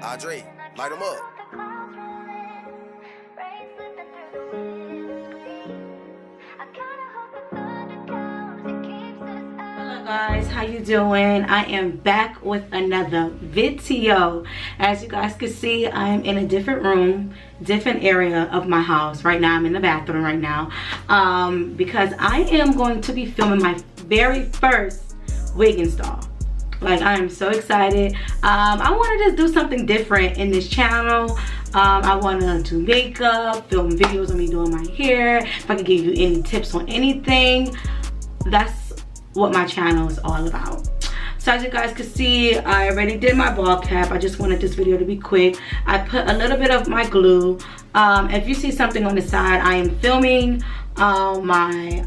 Andre, light them up. Hello guys, how you doing? I am back with another video. As you guys can see, I am in a different room, different area of my house. Right now I'm in the bathroom right now, because I am going to be filming my very first wig install. Like, I am so excited. I want to just do something different in this channel. I want to do makeup, film videos of me doing my hair. If I could give you any tips on anything, that's what my channel is all about. So as you guys can see, I already did my ball cap. I just wanted this video to be quick. I put a little bit of my glue. If you see something on the side, I am filming my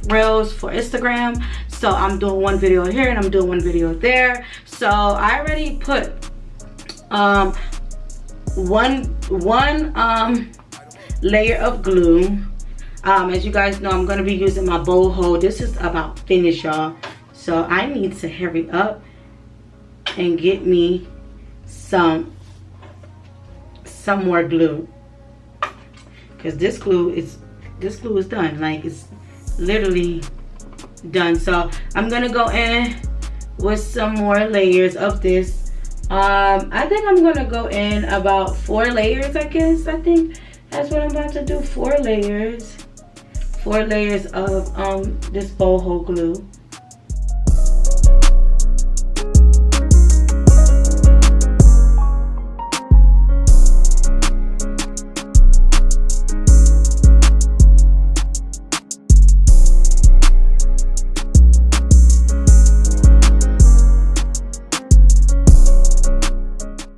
reels for Instagram. So I'm doing one video here and I'm doing one video there. So I already put one layer of glue. As you guys know, I'm going to be using my boho. This is about finished, y'all. So I need to hurry up and get me some more glue, because this glue is done. Like, it's literally done. So I'm gonna go in with some more layers of this. I think I'm gonna go in about 4 layers. I think that's what I'm about to do. 4 layers of this boho glue.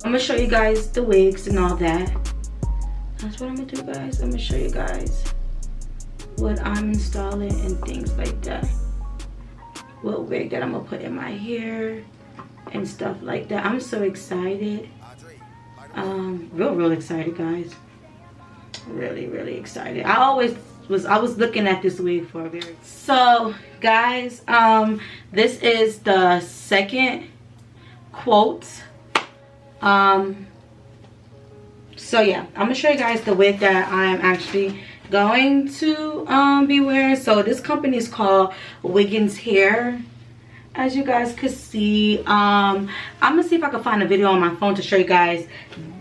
I'm gonna show you guys the wigs and all that. That's what I'm gonna do, guys. I'm gonna show you guys what I'm installing and things like that. What wig that I'm gonna put in my hair and stuff like that. I'm so excited. Real excited, guys. Really excited. I was looking at this wig for a very. So guys, this is the second quote. So yeah, I'm gonna show you guys the wig that I'm actually going to be wearing. So this company is called Wiggins Hair. As you guys could see, I'm gonna see if I can find a video on my phone to show you guys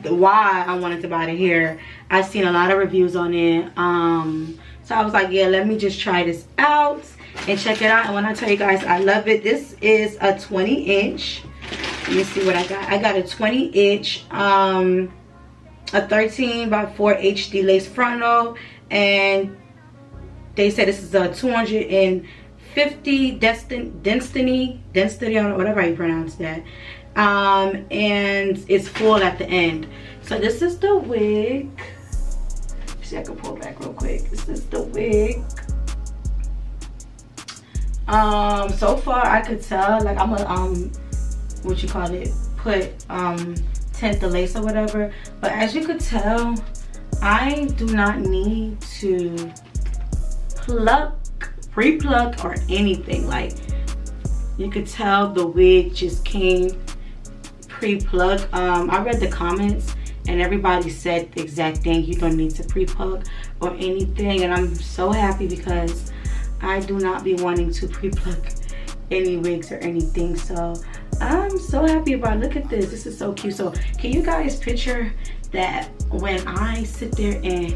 why I wanted to buy the hair. I've seen a lot of reviews on it, so I was like, yeah, let me just try this out and check it out. And when I tell you guys I love it, this is a 20-inch. Let me see what I got. I got a 20-inch, a 13 by 4 HD lace frontal, and they said this is a 250 density, I don't know, whatever you pronounce that. And it's full at the end. So this is the wig. See, I can pull back real quick. This is the wig. So far I could tell, like, I'm gonna what you call it, put tint the lace or whatever, but as you could tell, I do not need to pre-pluck or anything. Like, you could tell the wig just came pre-plucked. I read the comments and everybody said the exact thing. You don't need to pre-pluck or anything, and I'm so happy because I do not be wanting to pre-pluck any wigs or anything. So I'm so happy about it. Look at this. This is so cute. So can you guys picture that when I sit there and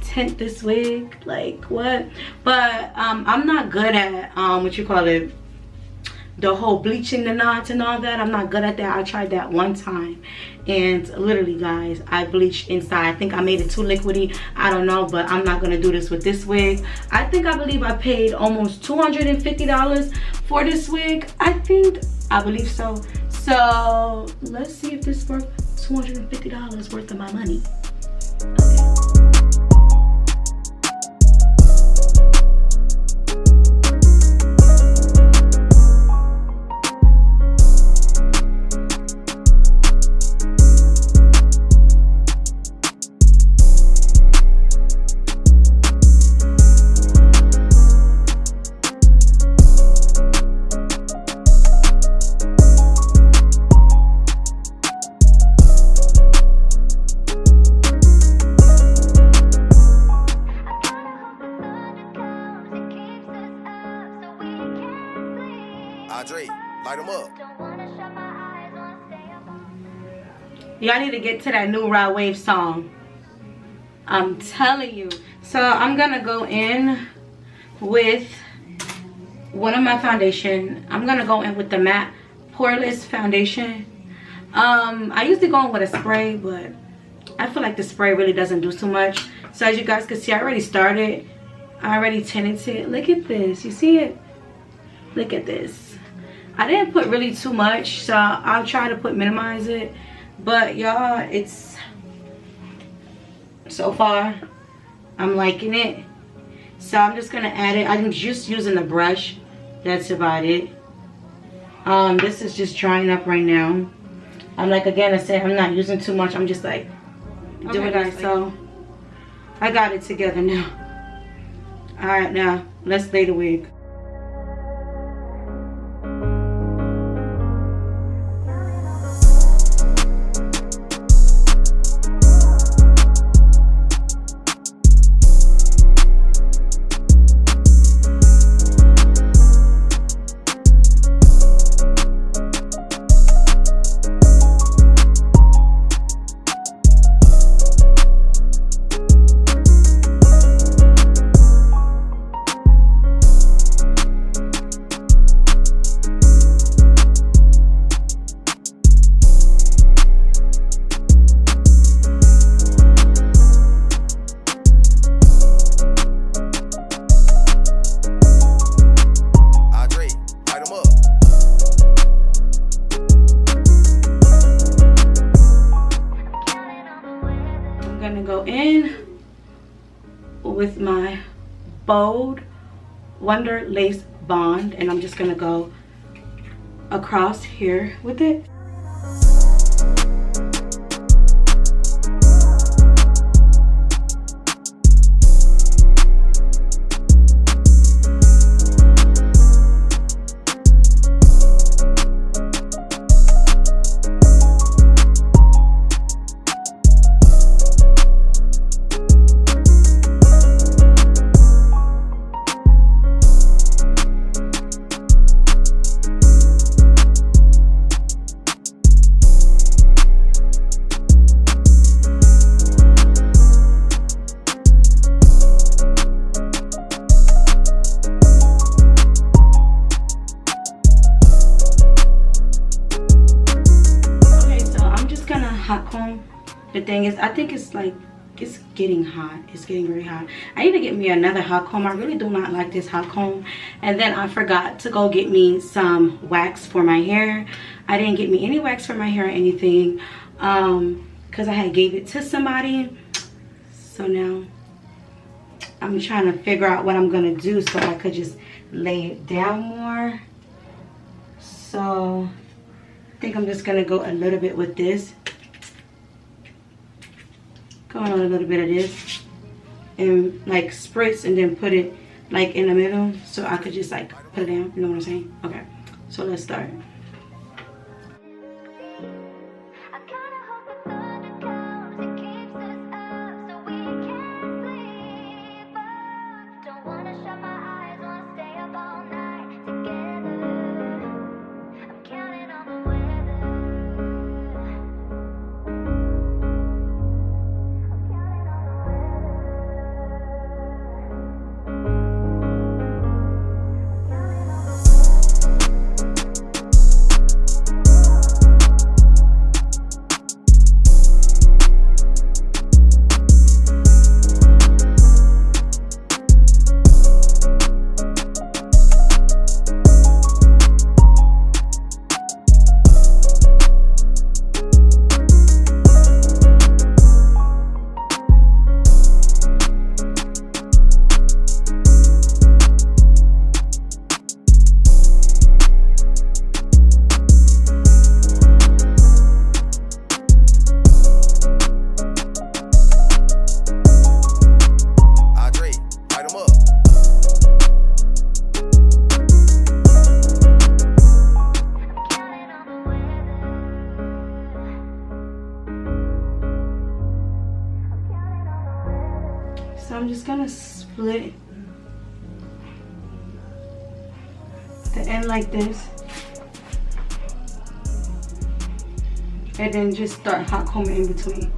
tint this wig? Like, what? But I'm not good at what you call it, the whole bleaching the knots and all that. I'm not good at that. I tried that one time and literally, guys, I bleached inside. I think I made it too liquidy. I don't know, but I'm not gonna do this with this wig. I believe I paid almost $250 for this wig. I believe so. So let's see if this is worth $250 worth of my money. Okay. Andre, light them up. Y'all need to get to that new Rod Wave song. I'm telling you. So I'm gonna go in with one of my foundation. I'm gonna go in with the matte poreless foundation. I usually go in with a spray, but I feel like the spray really doesn't do too much. So as you guys can see, I already started. I already tinted it. Look at this. You see it? Look at this. I didn't put really too much, so I'll try to minimize it. But y'all, it's so far I'm liking it. So I'm just gonna add it. I'm just using the brush. That's about it. This is just drying up right now. I'm like, again, I said I'm not using too much. I'm just like doing it. So I got it together now. All right, now let's lay the wig. With my Bold Wonder Lace Bond, and I'm just gonna go across here with it. Hot comb. The thing is, I think it's like, it's getting hot. It's getting very hot. I need to get me another hot comb. I really do not like this hot comb. And then I forgot to go get me some wax for my hair. I didn't get me any wax for my hair or anything, because I had gave it to somebody. So now I'm trying to figure out what I'm gonna do so I could just lay it down more. So I think I'm just gonna go a little bit with this. Go on a little bit of this and like spritz, and then put it like in the middle so I could just like put it down. You know what I'm saying? Okay, so let's start. So I'm just gonna split the end like this. And then just start hot combing in between.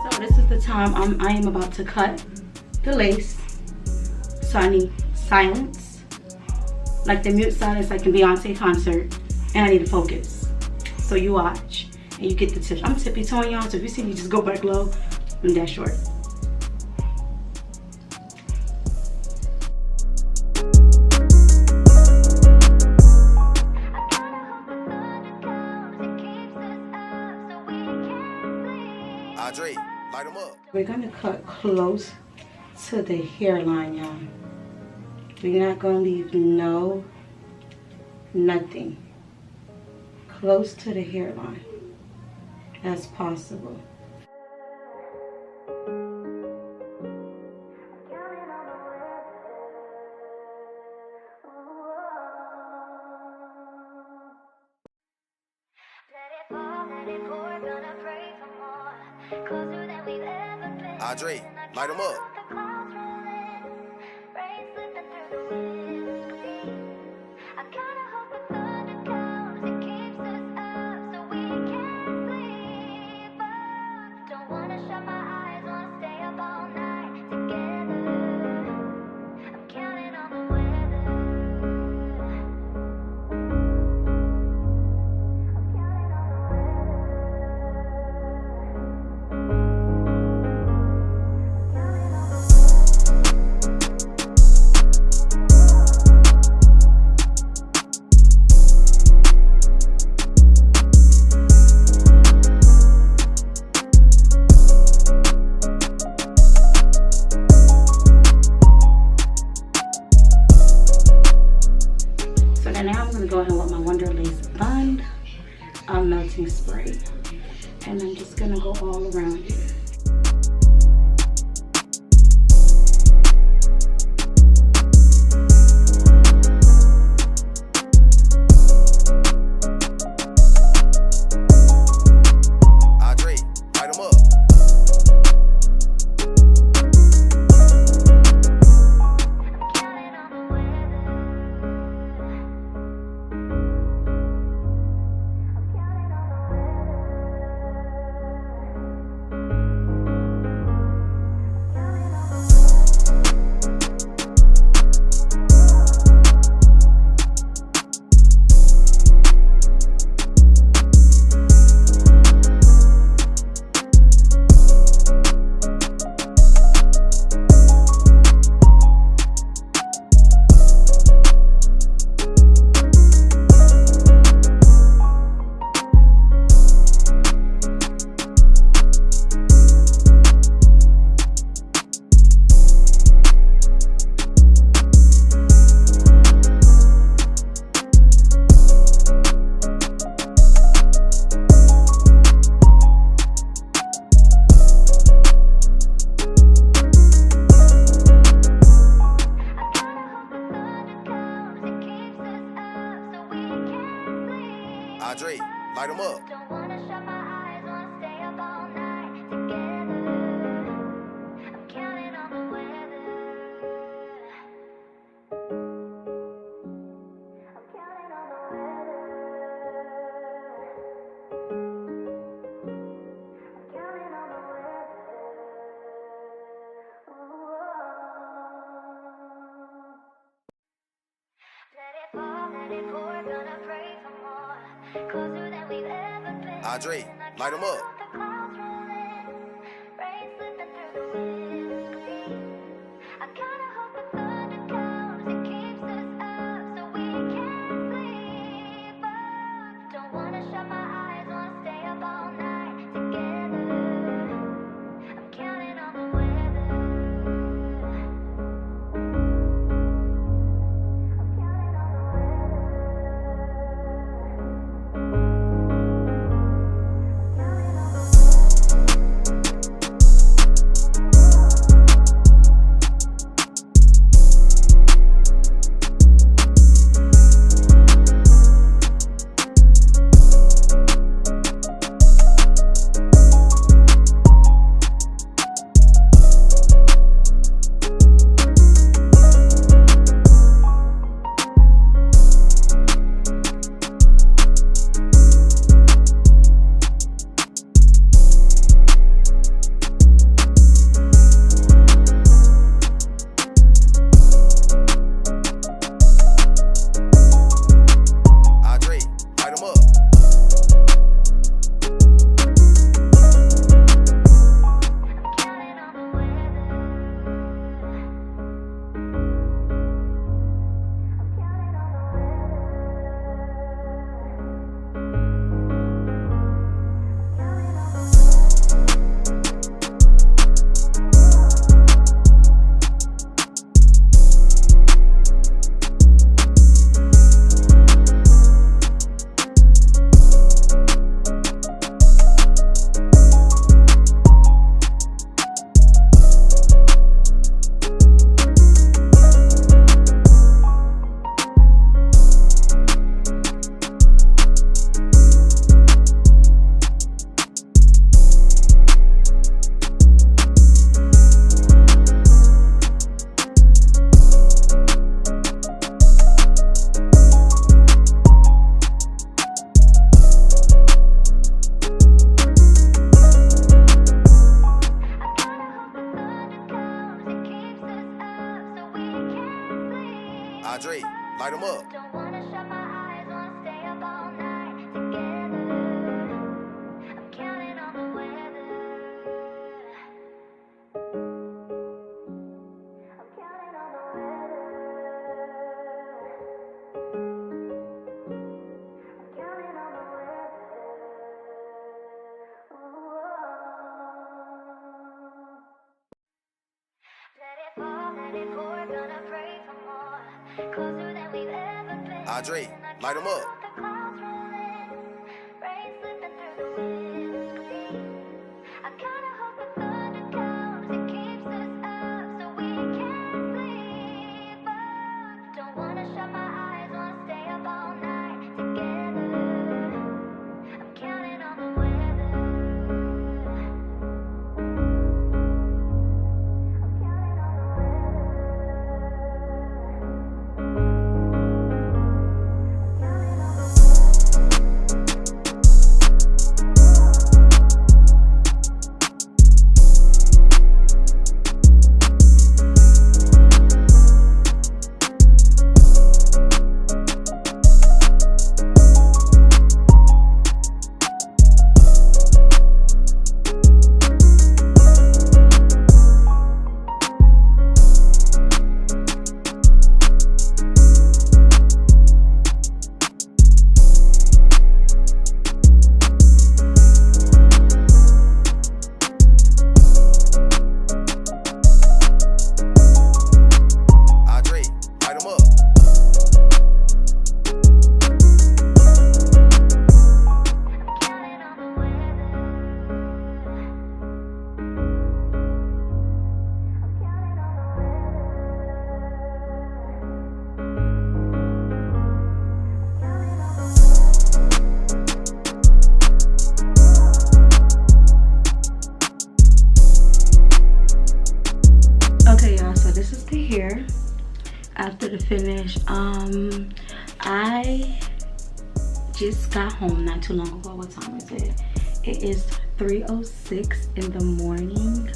So this is the time I am about to cut the lace. So I need silence, like the mute silence like a Beyonce concert, and I need to focus. So you watch and you get the tips. I'm tippy toeing y'all, so if you see me just go back low, I'm that short. Andre, light them up. We're gonna cut close to the hairline, y'all. We're not gonna leave nothing close to the hairline as possible. Andre, light them up. Melting spray, and I'm just gonna go all around it. Andre, light them up. Andre, light them up. Don't wanna shut my eyes, wanna stay up all night together. I'm counting on the weather. I'm counting on the weather. I'm counting on the weather. Let it fall, let it pour, gonna pray for more. Closer than we've ever been. Andre, light them up. The clouds rolling, rain slipping through the windscreen. I kinda hope the thunder comes and keeps us up so we can sleep. But don't wanna shut my eyes, wanna stay up all night together. I'm counting on the weather. I'm counting on the weather. up. Don't wanna shut my eyes, wanna stay up all night together. I'm counting on the weather. I'm counting on the weather. I'm counting on the weather. Let it fall, let it pour, gonna pray for more. Closer than we've ever been. Audrey, light 'em up. The clouds rolling, rain slipping through the windscreen. I kinda hope the thunder comes and keeps us up so we can sleep. But don't wanna shut my eyes, wanna stay up all night together. I'm counting on the weather. Okay, y'all, so this is the hair after the finish. I just got home not too long ago. What time is it? It is 3:06 in the morning.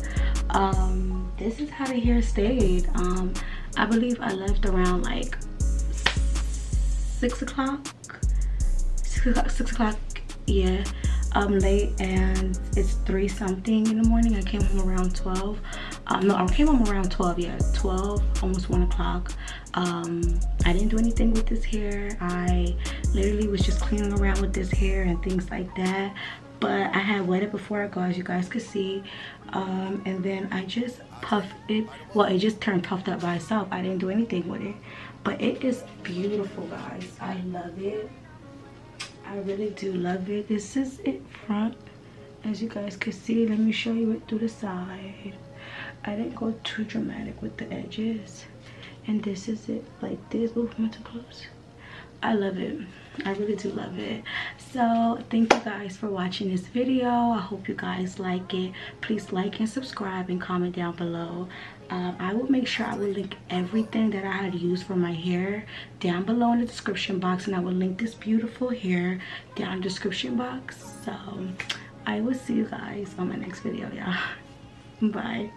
This is how the hair stayed. I believe I left around like 6 o'clock. 6 o'clock, yeah. Late, and it's 3 something in the morning. I came home around 12. No, I came home around 12, yeah, 12, almost 1 o'clock. I didn't do anything with this hair. I literally was just cleaning around with this hair and things like that. But I had wet it before I go, as you guys could see. And then I just puffed it. Well, it just turned puffed up by itself. I didn't do anything with it. But it is beautiful, guys. I love it. I really do love it. This is it front, as you guys can see. Let me show you it through the side. I didn't go too dramatic with the edges, and this is it like this. Oh, am I too close? I love it. I really do love it. So thank you guys for watching this video. I hope you guys like it. Please like and subscribe and comment down below. I will make sure I will link everything that I had used for my hair down below in the description box, and I will link this beautiful hair down in the description box. So I will see you guys on my next video, y'all. Bye.